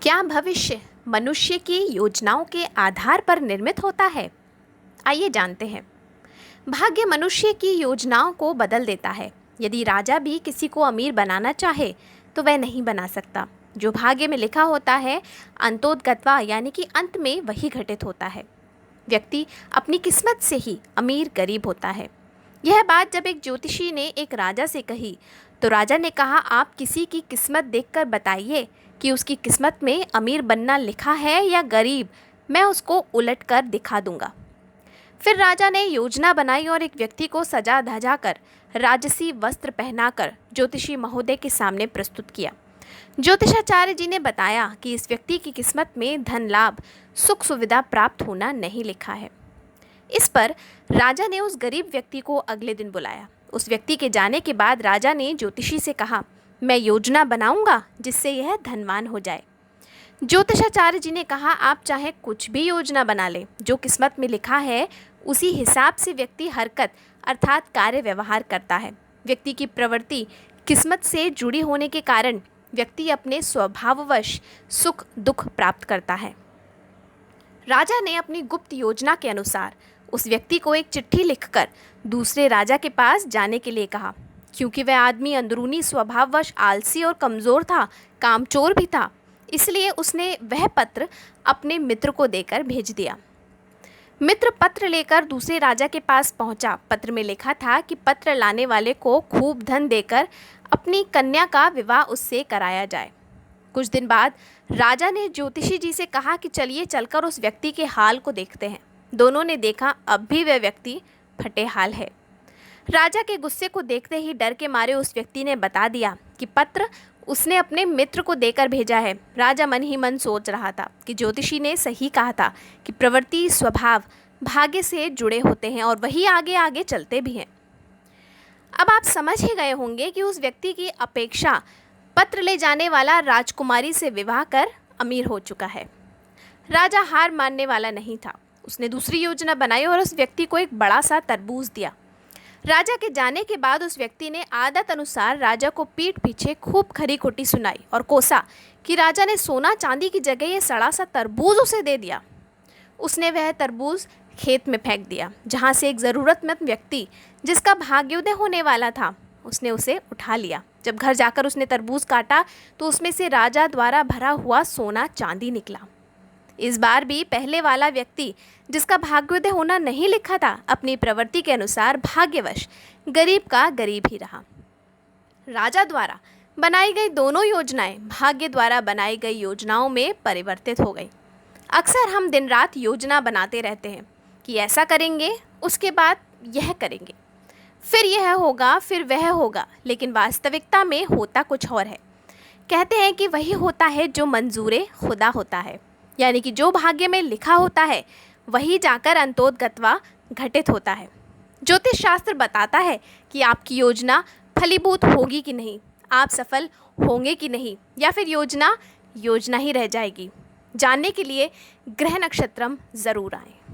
क्या भविष्य मनुष्य की योजनाओं के आधार पर निर्मित होता है? आइए जानते हैं। भाग्य मनुष्य की योजनाओं को बदल देता है। यदि राजा भी किसी को अमीर बनाना चाहे तो वह नहीं बना सकता। जो भाग्य में लिखा होता है अंतोदगत्वा यानी कि अंत में वही घटित होता है। व्यक्ति अपनी किस्मत से ही अमीर गरीब होता है। यह बात जब एक ज्योतिषी ने एक राजा से कही तो राजा ने कहा, आप किसी की किस्मत देखकर बताइए कि उसकी किस्मत में अमीर बनना लिखा है या गरीब, मैं उसको उलट कर दिखा दूंगा। फिर राजा ने योजना बनाई और एक व्यक्ति को सजा धजा कर राजसी वस्त्र पहनाकर ज्योतिषी महोदय के सामने प्रस्तुत किया। ज्योतिषाचार्य जी ने बताया कि इस व्यक्ति की किस्मत में धन लाभ सुख सुविधा प्राप्त होना नहीं लिखा है। इस पर राजा ने उस गरीब व्यक्ति को अगले दिन बुलाया। उस व्यक्ति के जाने के बाद राजा ने ज्योतिषी से कहा, मैं योजना बनाऊंगा जिससे यह धनवान हो जाए। ज्योतिषाचार्य जी ने कहा, आप चाहे कुछ भी योजना बना लें, जो किस्मत में लिखा है उसी हिसाब से व्यक्ति हरकत अर्थात कार्य व्यवहार करता है। व्यक्ति की प्रवृत्ति किस्मत से जुड़ी होने के कारण व्यक्ति अपने स्वभाववश सुख दुख प्राप्त करता है। राजा ने अपनी गुप्त योजना के अनुसार उस व्यक्ति को एक चिट्ठी लिखकर दूसरे राजा के पास जाने के लिए कहा। क्योंकि वह आदमी अंदरूनी स्वभाववश आलसी और कमज़ोर था, कामचोर भी था, इसलिए उसने वह पत्र अपने मित्र को देकर भेज दिया। मित्र पत्र लेकर दूसरे राजा के पास पहुंचा। पत्र में लिखा था कि पत्र लाने वाले को खूब धन देकर अपनी कन्या का विवाह उससे कराया जाए। कुछ दिन बाद राजा ने ज्योतिषी जी से कहा कि चलिए चलकर उस व्यक्ति के हाल को देखते हैं। दोनों ने देखा, अब भी वह व्यक्ति फटे हाल है। राजा के गुस्से को देखते ही डर के मारे उस व्यक्ति ने बता दिया कि पत्र उसने अपने मित्र को देकर भेजा है। राजा मन ही मन सोच रहा था कि ज्योतिषी ने सही कहा था कि प्रवृत्ति स्वभाव भाग्य से जुड़े होते हैं और वही आगे आगे चलते भी हैं। अब आप समझ ही गए होंगे कि उस व्यक्ति की अपेक्षा पत्र ले जाने वाला राजकुमारी से विवाह कर अमीर हो चुका है। राजा हार मानने वाला नहीं था। उसने दूसरी योजना बनाई और उस व्यक्ति को एक बड़ा सा तरबूज दिया। राजा के जाने के बाद उस व्यक्ति ने आदत अनुसार राजा को पीठ पीछे खूब खरी खोटी सुनाई और कोसा कि राजा ने सोना चांदी की जगह ये सड़ा सा तरबूज उसे दे दिया। उसने वह तरबूज खेत में फेंक दिया, जहाँ से एक ज़रूरतमंद व्यक्ति जिसका भाग्योदय होने वाला था उसने उसे उठा लिया। जब घर जाकर उसने तरबूज काटा तो उसमें से राजा द्वारा भरा हुआ सोना चांदी निकला। इस बार भी पहले वाला व्यक्ति जिसका भाग्योदय होना नहीं लिखा था, अपनी प्रवृत्ति के अनुसार भाग्यवश गरीब का गरीब ही रहा। राजा द्वारा बनाई गई दोनों योजनाएं भाग्य द्वारा बनाई गई योजनाओं में परिवर्तित हो गई। अक्सर हम दिन रात योजना बनाते रहते हैं कि ऐसा करेंगे, उसके बाद यह करेंगे, फिर यह होगा, फिर वह होगा, लेकिन वास्तविकता में होता कुछ और है। कहते हैं कि वही होता है जो मंजूरे खुदा होता है, यानी कि जो भाग्य में लिखा होता है वही जाकर अंतोदगत्वा घटित होता है। ज्योतिष शास्त्र बताता है कि आपकी योजना फलीभूत होगी कि नहीं, आप सफल होंगे कि नहीं, या फिर योजना योजना ही रह जाएगी। जानने के लिए ग्रह नक्षत्रम ज़रूर आएं।